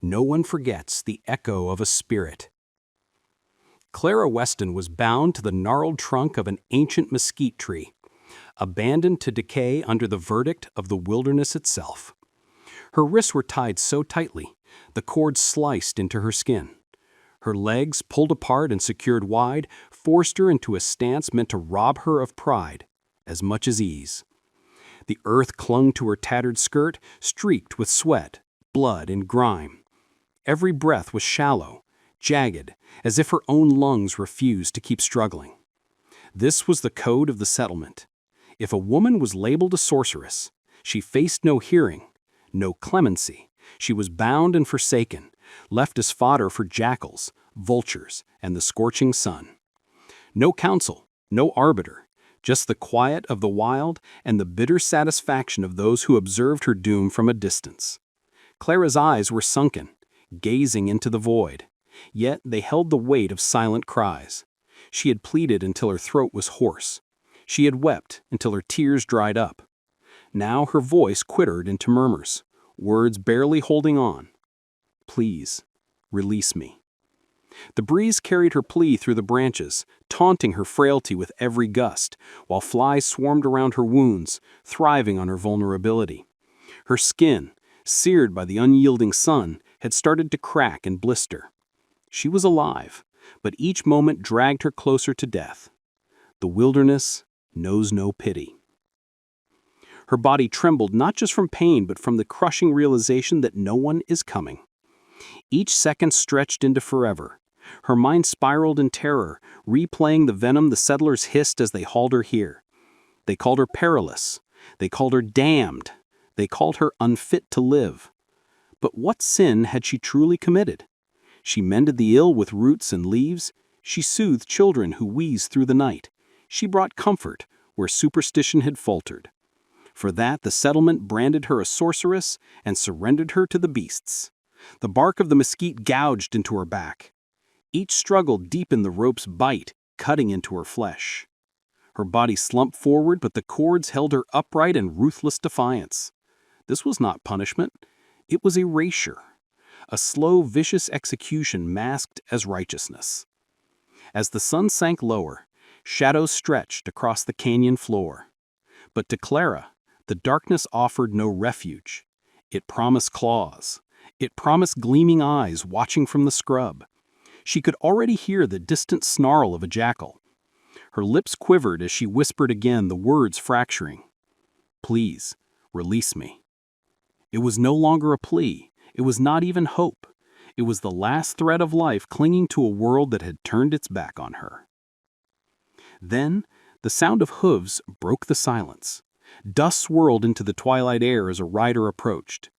No one forgets the echo of a spirit. Clara Weston was bound to the gnarled trunk of an ancient mesquite tree, abandoned to decay under the verdict of the wilderness itself. Her wrists were tied so tightly, the cords sliced into her skin. Her legs, pulled apart and secured wide, forced her into a stance meant to rob her of pride as much as ease. The earth clung to her tattered skirt, streaked with sweat, blood, and grime. Every breath was shallow, jagged, as if her own lungs refused to keep struggling. This was the code of the settlement. If a woman was labeled a sorceress, she faced no hearing, no clemency. She was bound and forsaken, left as fodder for jackals, vultures, and the scorching sun. No counsel, no arbiter, just the quiet of the wild and the bitter satisfaction of those who observed her doom from a distance. Clara's eyes were sunken, gazing into the void, yet they held the weight of silent cries. She had pleaded until her throat was hoarse. She had wept until her tears dried up. Now her voice quittered into murmurs, words barely holding on. "Please, release me." The breeze carried her plea through the branches, taunting her frailty with every gust, while flies swarmed around her wounds, thriving on her vulnerability. Her skin, seared by the unyielding sun, had started to crack and blister. She was alive, but each moment dragged her closer to death. The wilderness knows no pity. Her body trembled not just from pain but from the crushing realization that no one is coming. Each second stretched into forever. Her mind spiraled in terror, replaying the venom the settlers hissed as they hauled her here. They called her perilous. They called her damned. They called her unfit to live. But what sin had she truly committed? She mended the ill with roots and leaves. She soothed children who wheezed through the night. She brought comfort where superstition had faltered. For that, the settlement branded her a sorceress and surrendered her to the beasts. The bark of the mesquite gouged into her back. Each struggle deepened the rope's bite, cutting into her flesh. Her body slumped forward, but the cords held her upright in ruthless defiance. This was not punishment. It was erasure. A slow, vicious execution masked as righteousness. As the sun sank lower, shadows stretched across the canyon floor. But to Clara, the darkness offered no refuge. It promised claws. It promised gleaming eyes watching from the scrub. She could already hear the distant snarl of a jackal. Her lips quivered as she whispered again, the words fracturing. "Please, release me." It was no longer a plea. It was not even hope. It was the last thread of life clinging to a world that had turned its back on her. Then, the sound of hooves broke the silence. Dust swirled into the twilight air as a rider approached.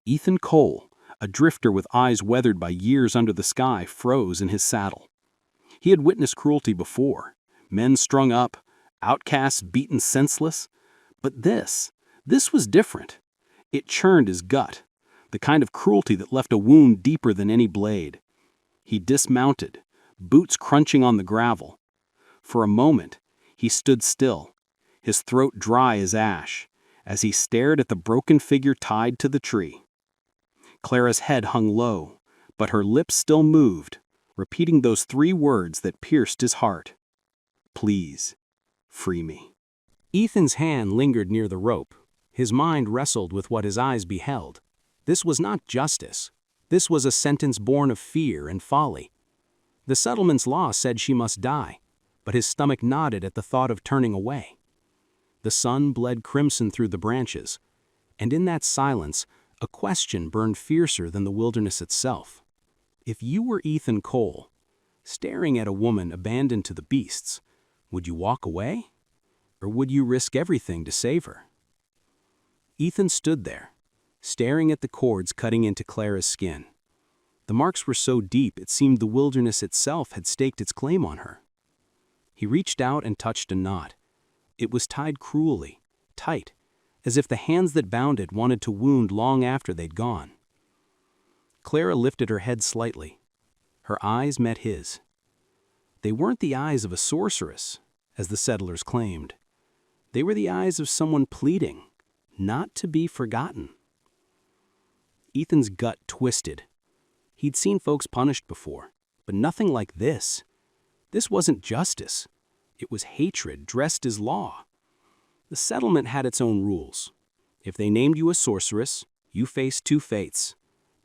Ethan Cole, a drifter with eyes weathered by years under the sky, froze in his saddle. He had witnessed cruelty before, men strung up, outcasts beaten senseless. But this was different. It churned his gut, the kind of cruelty that left a wound deeper than any blade. He dismounted, boots crunching on the gravel. For a moment, he stood still, his throat dry as ash, as he stared at the broken figure tied to the tree. Clara's head hung low, but her lips still moved, repeating those three words that pierced his heart. "Please, free me." Ethan's hand lingered near the rope. His mind wrestled with what his eyes beheld. This was not justice. This was a sentence born of fear and folly. The settlement's law said she must die, but his stomach nodded at the thought of turning away. The sun bled crimson through the branches, and in that silence, a question burned fiercer than the wilderness itself. If you were Ethan Cole, staring at a woman abandoned to the beasts, would you walk away? Or would you risk everything to save her? Ethan stood there, staring at the cords cutting into Clara's skin. The marks were so deep it seemed the wilderness itself had staked its claim on her. He reached out and touched a knot. It was tied cruelly, tight, as if the hands that bound it wanted to wound long after they'd gone. Clara lifted her head slightly. Her eyes met his. They weren't the eyes of a sorceress, as the settlers claimed. They were the eyes of someone pleading, not to be forgotten. Ethan's gut twisted. He'd seen folks punished before, but nothing like this. This wasn't justice. It was hatred dressed as law. The settlement had its own rules. If they named you a sorceress, you faced 2 fates: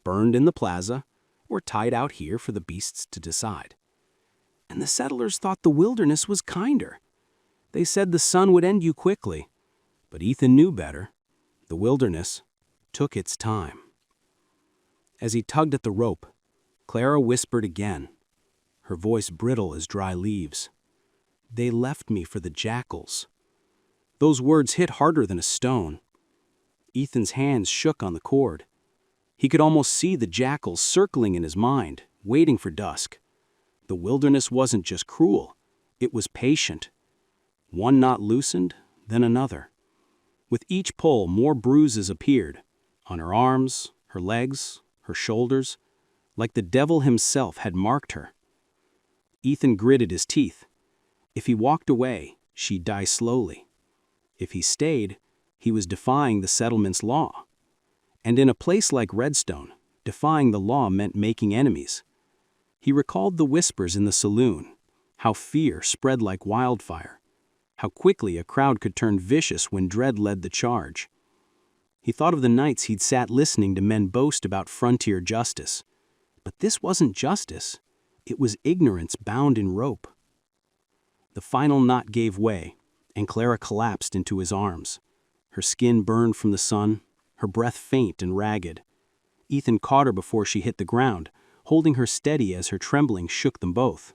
burned in the plaza or tied out here for the beasts to decide. And the settlers thought the wilderness was kinder. They said the sun would end you quickly, but Ethan knew better. The wilderness took its time. As he tugged at the rope, Clara whispered again, her voice brittle as dry leaves. "They left me for the jackals." Those words hit harder than a stone. Ethan's hands shook on the cord. He could almost see the jackals circling in his mind, waiting for dusk. The wilderness wasn't just cruel, it was patient. One knot loosened, then another. With each pull, more bruises appeared, on her arms, her legs, her shoulders, like the devil himself had marked her. Ethan gritted his teeth. If he walked away, she'd die slowly. If he stayed, he was defying the settlement's law. And in a place like Redstone, defying the law meant making enemies. He recalled the whispers in the saloon, how fear spread like wildfire, how quickly a crowd could turn vicious when dread led the charge. He thought of the nights he'd sat listening to men boast about frontier justice. But this wasn't justice. It was ignorance bound in rope. The final knot gave way, and Clara collapsed into his arms. Her skin burned from the sun, her breath faint and ragged. Ethan caught her before she hit the ground, holding her steady as her trembling shook them both.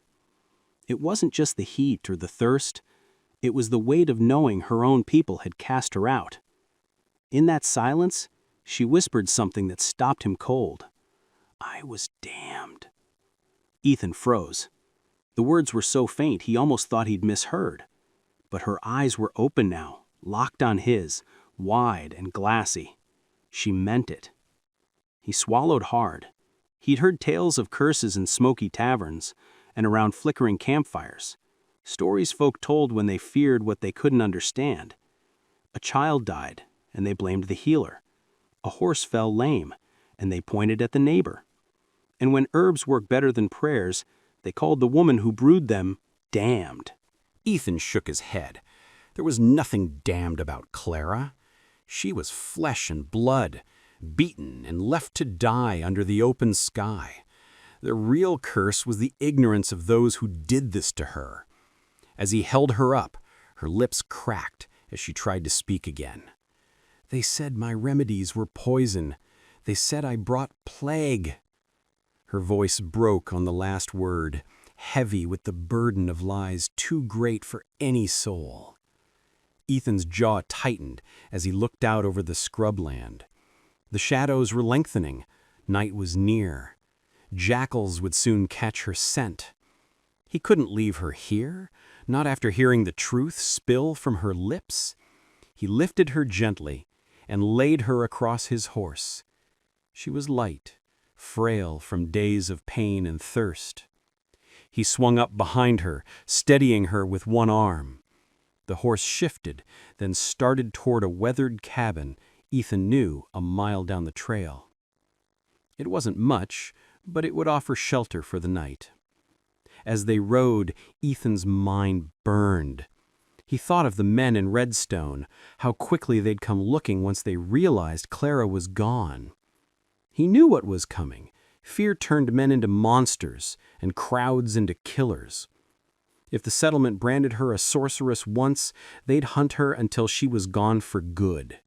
It wasn't just the heat or the thirst. It was the weight of knowing her own people had cast her out. In that silence, she whispered something that stopped him cold. "I was damned." Ethan froze. The words were so faint he almost thought he'd misheard. But her eyes were open now, locked on his, wide and glassy. She meant it. He swallowed hard. He'd heard tales of curses in smoky taverns and around flickering campfires, stories folk told when they feared what they couldn't understand. A child died, and they blamed the healer. A horse fell lame, and they pointed at the neighbor. And when herbs work better than prayers, they called the woman who brewed them damned. Ethan shook his head. There was nothing damned about Clara. She was flesh and blood, beaten and left to die under the open sky. The real curse was the ignorance of those who did this to her. As he held her up, her lips cracked as she tried to speak again. "They said my remedies were poison. They said I brought plague." Her voice broke on the last word, heavy with the burden of lies too great for any soul. Ethan's jaw tightened as he looked out over the scrubland. The shadows were lengthening. Night was near. Jackals would soon catch her scent. He couldn't leave her here, not after hearing the truth spill from her lips. He lifted her gently and laid her across his horse. She was light, frail from days of pain and thirst. He swung up behind her, steadying her with one arm. The horse shifted, then started toward a weathered cabin Ethan knew a mile down the trail. It wasn't much, but it would offer shelter for the night. As they rode, Ethan's mind burned. He thought of the men in Redstone, how quickly they'd come looking once they realized Clara was gone. He knew what was coming. Fear turned men into monsters and crowds into killers. If the settlement branded her a sorceress once, they'd hunt her until she was gone for good.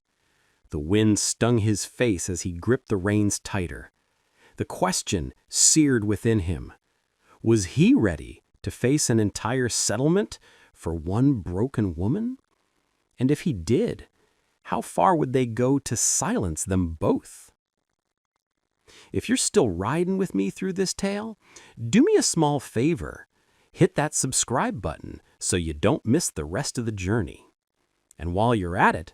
The wind stung his face as he gripped the reins tighter. The question seared within him. Was he ready to face an entire settlement for one broken woman? And if he did, how far would they go to silence them both? If you're still riding with me through this tale, do me a small favor. Hit that subscribe button so you don't miss the rest of the journey. And while you're at it,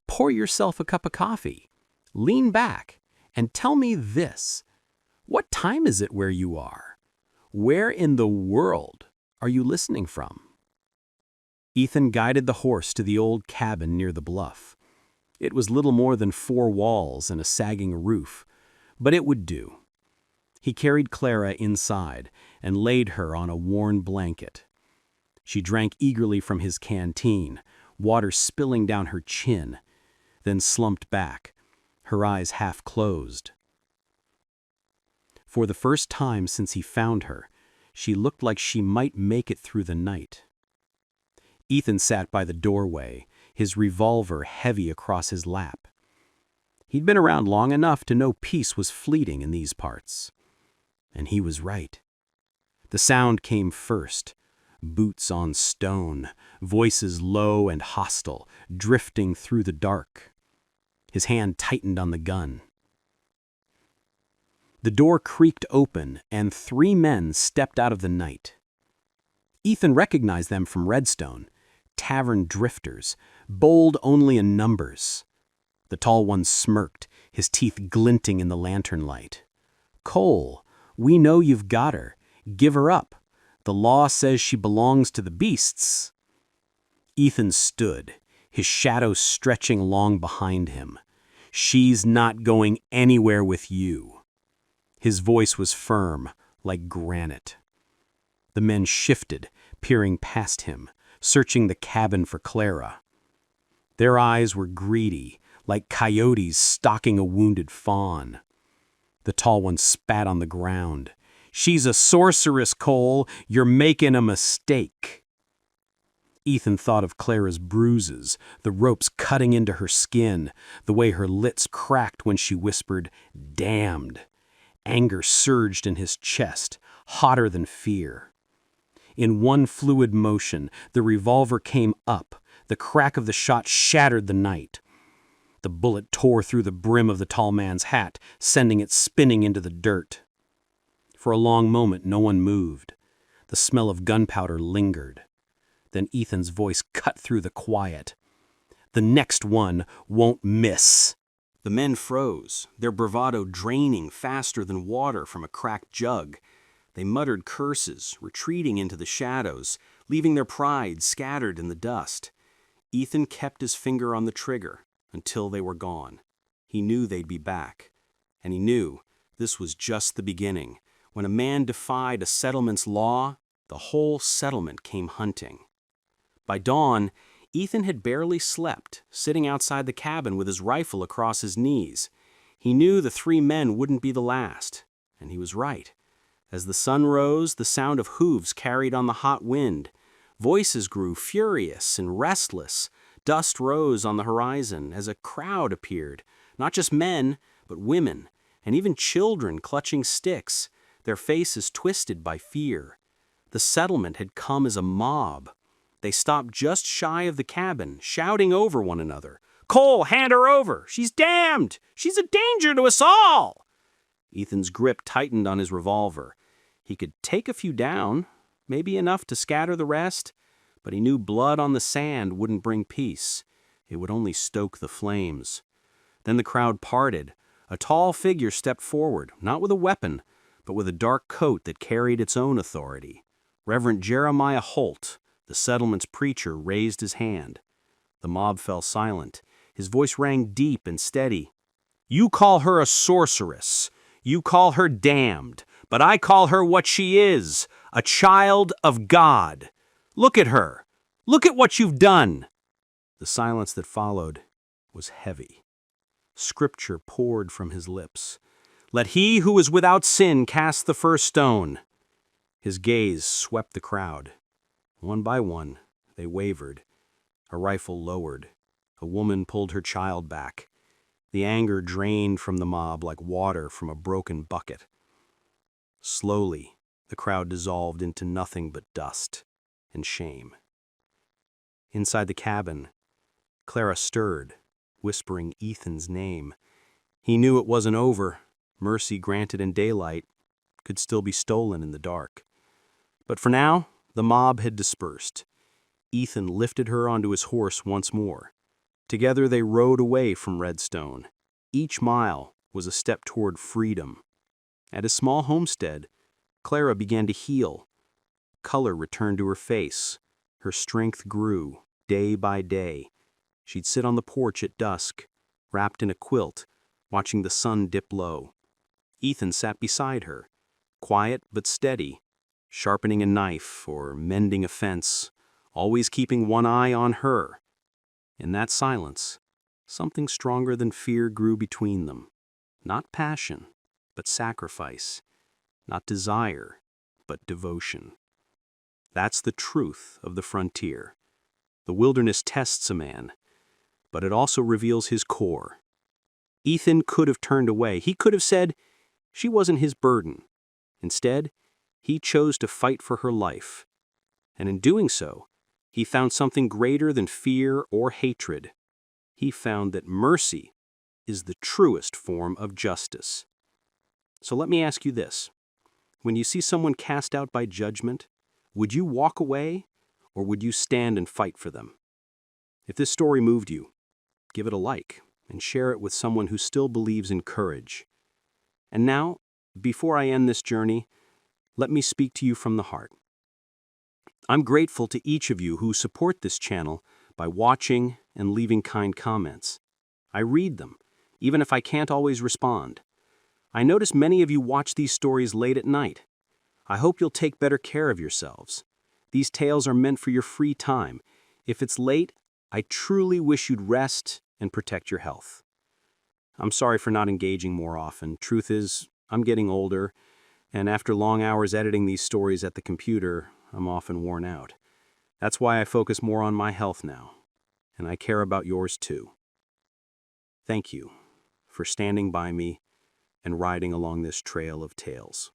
pour yourself a cup of coffee, lean back, and tell me this. What time is it where you are? Where in the world are you listening from? Ethan guided the horse to the old cabin near the bluff. It was little more than 4 walls and a sagging roof, but it would do. He carried Clara inside and laid her on a worn blanket. She drank eagerly from his canteen, water spilling down her chin, then slumped back, her eyes half closed. For the first time since he found her, she looked like she might make it through the night. Ethan sat by the doorway, his revolver heavy across his lap. He'd been around long enough to know peace was fleeting in these parts. And he was right. The sound came first. Boots on stone, voices low and hostile, drifting through the dark. His hand tightened on the gun. The door creaked open, and 3 men stepped out of the night. Ethan recognized them from Redstone, tavern drifters, bold only in numbers. The tall one smirked, his teeth glinting in the lantern light. "Cole, we know you've got her. Give her up. The law says she belongs to the beasts." Ethan stood, his shadow stretching long behind him. "She's not going anywhere with you." His voice was firm, like granite. The men shifted, peering past him, searching the cabin for Clara. Their eyes were greedy, like coyotes stalking a wounded fawn. The tall one spat on the ground. "She's a sorceress, Cole. You're making a mistake." Ethan thought of Clara's bruises, the ropes cutting into her skin, the way her lips cracked when she whispered, "Damned." Anger surged in his chest, hotter than fear. In one fluid motion, the revolver came up. The crack of the shot shattered the night. The bullet tore through the brim of the tall man's hat, sending it spinning into the dirt. For a long moment, no one moved. The smell of gunpowder lingered. Then Ethan's voice cut through the quiet. "The next one won't miss." The men froze, their bravado draining faster than water from a cracked jug. They muttered curses, retreating into the shadows, leaving their pride scattered in the dust. Ethan kept his finger on the trigger until they were gone. He knew they'd be back. And he knew this was just the beginning. When a man defied a settlement's law, the whole settlement came hunting. By dawn, Ethan had barely slept, sitting outside the cabin with his rifle across his knees. He knew the 3 men wouldn't be the last, and he was right. As the sun rose, the sound of hooves carried on the hot wind. Voices grew furious and restless. Dust rose on the horizon as a crowd appeared, not just men, but women, and even children clutching sticks, their faces twisted by fear. The settlement had come as a mob. They stopped just shy of the cabin, shouting over one another. "Cole, hand her over! She's damned! She's a danger to us all!" Ethan's grip tightened on his revolver. He could take a few down, maybe enough to scatter the rest, but he knew blood on the sand wouldn't bring peace. It would only stoke the flames. Then the crowd parted. A tall figure stepped forward, not with a weapon, but with a dark coat that carried its own authority. Reverend Jeremiah Holt, the settlement's preacher, raised his hand. The mob fell silent. His voice rang deep and steady. "You call her a sorceress. You call her damned. But I call her what she is, a child of God. Look at her. Look at what you've done." The silence that followed was heavy. Scripture poured from his lips. "Let he who is without sin cast the first stone." His gaze swept the crowd. One by one, they wavered. A rifle lowered. A woman pulled her child back. The anger drained from the mob like water from a broken bucket. Slowly, the crowd dissolved into nothing but dust and shame. Inside the cabin, Clara stirred, whispering Ethan's name. He knew it wasn't over. Mercy granted in daylight could still be stolen in the dark. But for now, the mob had dispersed. Ethan lifted her onto his horse once more. Together they rode away from Redstone. Each mile was a step toward freedom. At his small homestead, Clara began to heal. Color returned to her face. Her strength grew, day by day. She'd sit on the porch at dusk, wrapped in a quilt, watching the sun dip low. Ethan sat beside her, quiet but steady, sharpening a knife or mending a fence, always keeping one eye on her. In that silence, something stronger than fear grew between them. Not passion, but sacrifice. Not desire, but devotion. That's the truth of the frontier. The wilderness tests a man, but it also reveals his core. Ethan could have turned away. He could have said she wasn't his burden. Instead, he chose to fight for her life. And in doing so, he found something greater than fear or hatred. He found that mercy is the truest form of justice. So let me ask you this. When you see someone cast out by judgment, would you walk away or would you stand and fight for them? If this story moved you, give it a like and share it with someone who still believes in courage. And now, before I end this journey, let me speak to you from the heart. I'm grateful to each of you who support this channel by watching and leaving kind comments. I read them, even if I can't always respond. I notice many of you watch these stories late at night. I hope you'll take better care of yourselves. These tales are meant for your free time. If it's late, I truly wish you'd rest and protect your health. I'm sorry for not engaging more often. Truth is, I'm getting older, and after long hours editing these stories at the computer, I'm often worn out. That's why I focus more on my health now, and I care about yours too. Thank you for standing by me and riding along this trail of tales.